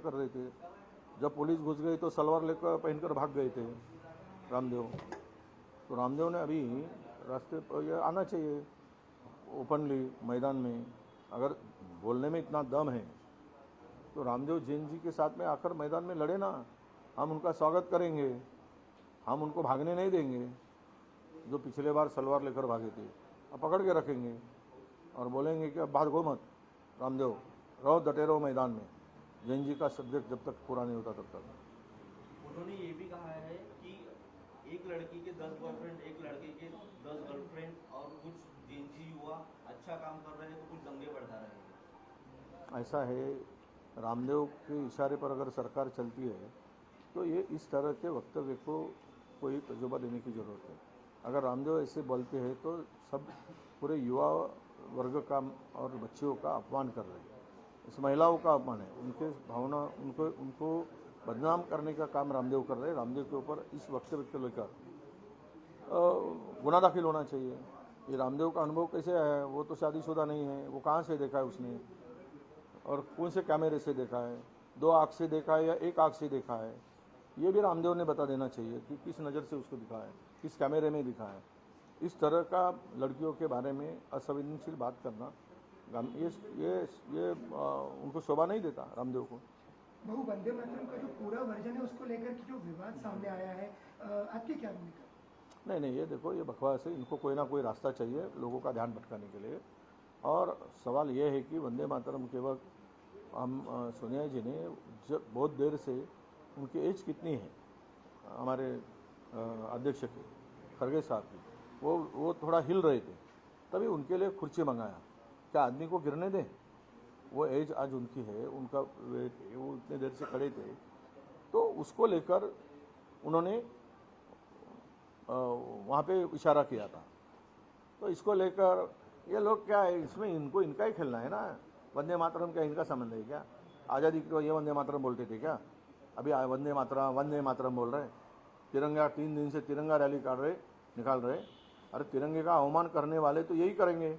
कर रहे थे। जब पुलिस घुस गई तो सलवार लेकर पहनकर भाग गए थे रामदेव। तो रामदेव ने अभी रास्ते पर ये आना चाहिए ओपनली मैदान में। अगर बोलने में इतना दम है तो रामदेव जैन जी के साथ में आकर मैदान में लड़े ना। हम उनका स्वागत करेंगे, हम उनको भागने नहीं देंगे। जो पिछले बार सलवार लेकर भागे थे अब पकड़ के रखेंगे और बोलेंगे कि अब भागो मत रामदेव, रहो डटे रहो मैदान में। जैन जी का सब्जेक्ट जब तक पूरा नहीं होता तब तक। उन्होंने ये भी कहा है कि एक लड़की के 10 बॉयफ्रेंड, एक लड़के के 10 गर्लफ्रेंड और कुछ जैन जी युवा अच्छा काम कर रहे हैं तो कुछ दंगे भड़का रहे हैं। ऐसा है, रामदेव के इशारे पर अगर सरकार चलती है तो ये इस तरह के वक्तव्य को कोई तजुर्बा देने की ज़रूरत है। अगर रामदेव ऐसे बोलते हैं तो सब पूरे युवा वर्ग का और बच्चियों का अपमान कर रहे हैं। इस महिलाओं का अपमान है, उनके भावना उनको बदनाम करने का काम रामदेव कर रहे हैं। रामदेव के ऊपर इस वक्तव्य को लेकर गुना दाखिल होना चाहिए। ये रामदेव का अनुभव कैसे है, वो तो शादीशुदा नहीं है, वो कहाँ से देखा है उसने और कौन से कैमरे से देखा है, 2 आँख से देखा है या 1 आँख से देखा है, ये भी रामदेव ने बता देना चाहिए कि किस नज़र से उसको दिखा है, किस कैमरे में दिखा है। इस तरह का लड़कियों के बारे में असंवेदनशील बात करना ये उनको शोभा नहीं देता रामदेव को। बहु वंदे मातरम का जो पूरा वर्जन है उसको लेकर के जो विवाद सामने आया है, आपकी क्या भूमिका? नहीं, ये देखो, ये बकवास है। इनको कोई ना कोई रास्ता चाहिए लोगों का ध्यान भटकाने के लिए। और सवाल ये है कि वंदे मातरम के वक्त हम सोनिया जी ने जब बहुत देर से, उनकी एज कितनी है हमारे अध्यक्ष की, खड़गे साहब की, वो थोड़ा हिल रहे थे, तभी उनके लिए कुर्सी मंगाया। क्या आदमी को गिरने दें? वो एज आज उनकी है, उनका वो इतने देर से खड़े थे, तो उसको लेकर उन्होंने वहाँ पे इशारा किया था। तो इसको लेकर ये लोग क्या है, इसमें इनका ही खेलना है ना। वंदे मातरम क्या इनका संबंध है क्या? आज़ादी को ये वंदे मातरम बोलते थे क्या? अभी वंदे मातरम बोल रहे हैं। तिरंगा 3 दिन से तिरंगा रैली निकाल रहे। अरे तिरंगे का अवमान करने वाले तो यही करेंगे।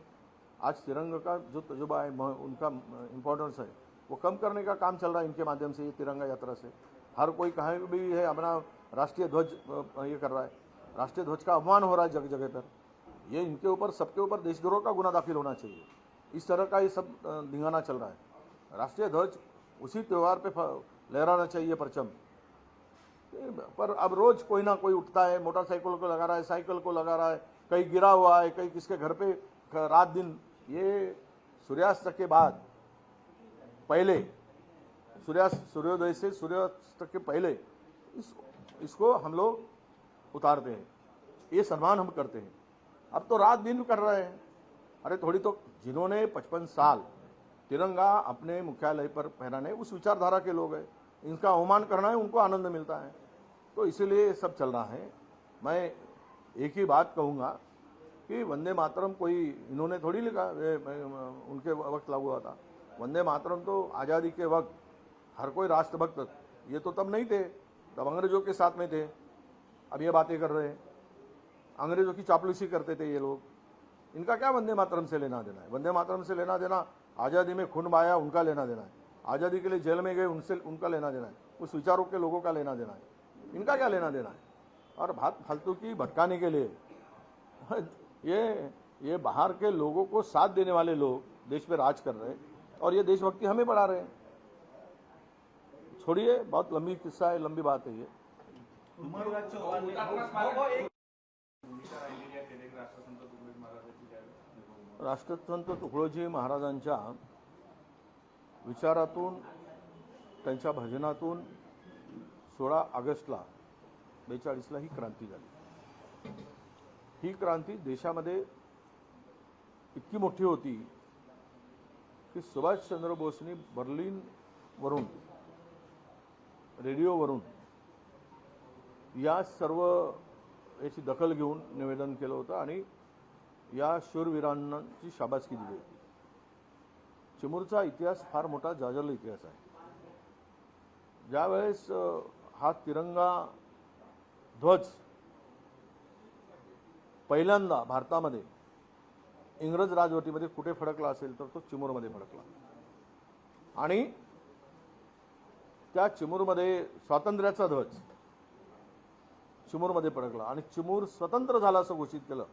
आज तिरंगे का जो तजुर्बा है, उनका इम्पोर्टेंस है, वो कम करने का काम चल रहा है इनके माध्यम से, ये तिरंगा यात्रा से। हर कोई कहीं भी है अपना राष्ट्रीय ध्वज ये कर रहा है, राष्ट्रीय ध्वज का अपमान हो रहा है जगह जगह पर। ये इनके ऊपर, सबके ऊपर देशद्रोह का गुना दाखिल होना चाहिए। इस तरह का ये सब धिंगाना चल रहा है। राष्ट्रीय ध्वज उसी त्यौहार पे लहराना चाहिए परचम, पर अब रोज कोई ना कोई उठता है, मोटरसाइकिल को लगा रहा है, साइकिल को लगा रहा है, कहीं गिरा हुआ है, कहीं किसके घर पे रात दिन। ये सूर्यास्त के बाद पहले, सूर्योदय से सूर्यास्त के पहले इसको हम लोग उतारते हैं, ये सम्मान हम करते हैं। अब तो रात दिन कर रहे हैं। अरे थोड़ी तो, जिन्होंने 55 साल तिरंगा अपने मुख्यालय पर फहराने, उस विचारधारा के लोग हैं, इनका अवमान करना है, उनको आनंद मिलता है। तो इसीलिए ये सब चल रहा है। मैं एक ही बात कहूँगा कि वंदे मातरम कोई इन्होंने थोड़ी लिखा, उनके वक्त लागू हुआ था। वंदे मातरम तो आज़ादी के वक्त हर कोई राष्ट्रभक्त, ये तो तब नहीं थे, तब अंग्रेजों के साथ में थे। अब ये बातें कर रहे हैं, अंग्रेजों की चापलूसी करते थे ये लोग। इनका क्या वंदे मातरम से लेना देना है? वंदे मातरम से लेना देना, आज़ादी में खून बहाया उनका लेना देना है, आज़ादी के लिए जेल में गए उनका लेना देना है, उस विचारों के लोगों का लेना देना है। इनका क्या लेना देना है? और बात फालतू की भटकाने के लिए ये बाहर के लोगों को साथ देने वाले लोग देश पे राज कर रहे हैं और ये देशभक्ति हमें बढ़ा रहे हैं। छोड़िए, बहुत लंबी किस्सा है, लंबी बात है ये। राष्ट्रसंत तुकडोजी महाराजांच्या विचारातून, त्यांच्या भजनातून 16 ऑगस्टला 42ला ही क्रांती झाली। ही क्रांती देशामध्ये इतकी मोठी होती की सुभाषचंद्र बोसनी बर्लिनवरून, रेडिओवरून या सर्व याची दखल घेऊन निवेदन केलं होतं आणि या शूरवीरांची शाबासकी दिली होती। चिमूरचा इतिहास फार मोठा जाजरला इतिहास आहे। ज्यावेळेस हा तिरंगा ध्वज पहिल्यांदा भारतामध्ये इंग्रज राजवटीमध्ये कुठे फडकला असेल तर तो चिमूरमध्ये फडकला आणि त्या चिमूरमध्ये स्वातंत्र्याचा ध्वज चिमूरमध्ये फडकला आणि चिमूर स्वतंत्र झाला असं घोषित केलं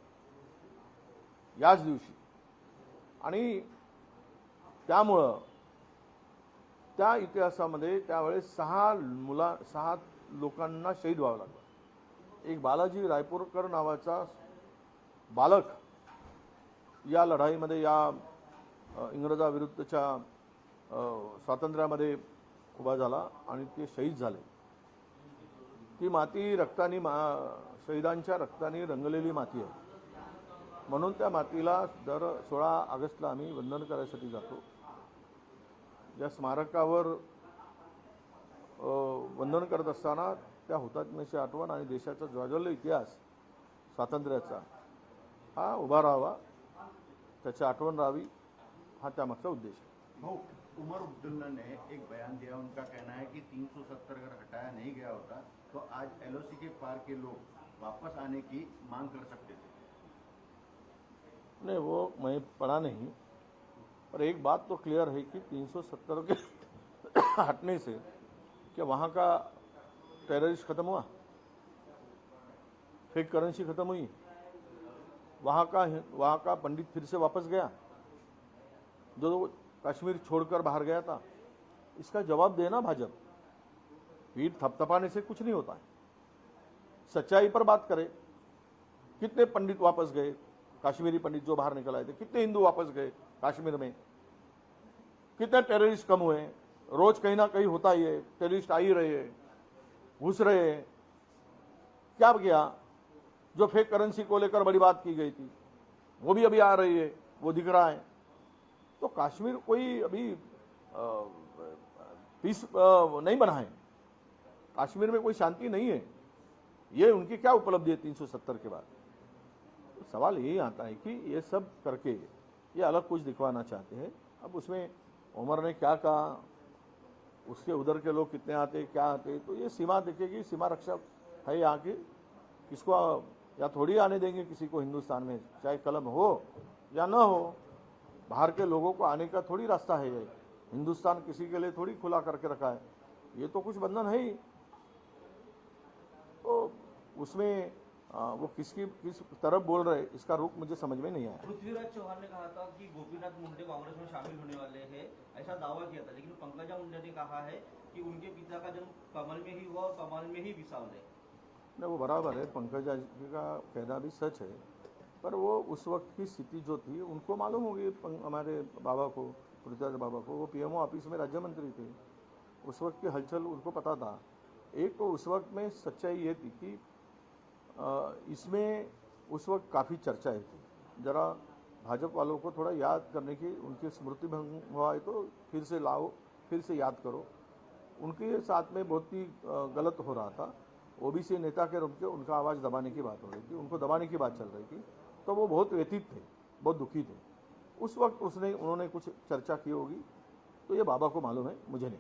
याच दिवशी. आणि त्यामुळं त्या इतिहासामध्ये त्यावेळेस 6 लोकांना शहीद व्हावं लागलं. एक बालाजी रायपूरकर नावाचा बालक या लढाईमध्ये या इंग्रजाविरुद्धच्या स्वातंत्र्यामध्ये उभा झाला आणि ते शहीद झाले. ती माती रक्तानी शहीदांच्या रक्ताने रंगलेली माती आहे. म्हणून त्या मातीला दर 16 ऑगस्टला आम्ही वंदन करायसाठी जातो. या स्मारकावर वंदन करत असताना त्या हुतात्म्याची आठवण आणि देशाचा ज्वाज्वल्य इतिहास स्वातंत्र्याचा हा उभा राहावा, त्याची आठवण राहावी, हा त्यामागचा उद्देश आहे. भाऊ, उमर अब्दुल्ला ने एक बयान दिया, उनका कहना है कि 370 अगर हटाया नहीं गया होता तो आज एलओसी के पार के लोग वापस आने की मांग कर सकते थे. नहीं, वो मैं पढ़ा नहीं, पर एक बात तो क्लियर है कि 370 के हटने से क्या वहाँ का टेररिस्ट खत्म हुआ, फेक करेंसी खत्म हुई, वहाँ का पंडित फिर से वापस गया जो कश्मीर छोड़कर बाहर गया था? इसका जवाब देना भाजपा. पीठ थपथपाने से कुछ नहीं होता है. सच्चाई पर बात करें. कितने पंडित वापस गए, कश्मीरी पंडित जो बाहर निकल आए थे? कितने हिंदू वापस गए कश्मीर में? कितने टेररिस्ट कम हुए? रोज कहीं ना कहीं होता ही है, टेररिस्ट आ ही रहे हैं, घुस रहे हैं. क्या किया? जो फेक करेंसी को लेकर बड़ी बात की गई थी वो भी अभी आ रही है, वो दिख रहा है. तो कश्मीर कोई अभी पीस नहीं बना है. कश्मीर में कोई शांति नहीं है. ये उनकी क्या उपलब्धि है 370 के बाद? तो सवाल यही आता है कि ये सब करके ये अलग कुछ दिखवाना चाहते हैं. अब उसमें उमर ने क्या कहा, उसके उधर के लोग कितने आते क्या आते, तो ये सीमा दिखेगी. सीमा रक्षक है यहाँ की, किसको या थोड़ी आने देंगे किसी को हिंदुस्तान में, चाहे कलम हो या ना हो. बाहर के लोगों को आने का थोड़ी रास्ता है. ये हिंदुस्तान किसी के लिए थोड़ी खुला करके रखा है. ये तो कुछ बंधन है ही. तो उसमें वो किस तरफ बोल रहे इसका रुख मुझे समझ में नहीं आया. पृथ्वीराज चौहान ने कहा था कि गोपीनाथ मुंडे कांग्रेस में शामिल होने वाले हैं, ऐसा दावा किया था. लेकिन पंकजा मुंडे ने कहा है कि उनके पिता का जन्म कमल में ही हुआ और कमल में ही विसावले. नहीं, वो बराबर है. पंकजा जी का कहना भी सच है, पर वो उस वक्त की स्थिति जो थी उनको मालूम होगी. हमारे बाबा को, पृथ्वीराज बाबा को, वो पीएमओ ऑफिस में राज्य मंत्री थे. उस वक्त की हलचल उनको पता था. एक तो उस वक्त में सच्चाई ये थी कि इसमें उस वक्त काफ़ी चर्चाएं थी. ज़रा भाजपा वालों को थोड़ा याद करने की, उनकी स्मृति भंग हुआ है तो फिर से लाओ, फिर से याद करो. उनके साथ में बहुत ही गलत हो रहा था. ओबीसी नेता के रूप में उनका आवाज़ दबाने की बात हो रही थी, उनको दबाने की बात चल रही थी. तो वो बहुत व्यथित थे, बहुत दुखी थे. उस वक्त उन्होंने कुछ चर्चा की होगी, तो ये बाबा को मालूम है, मुझे नहीं.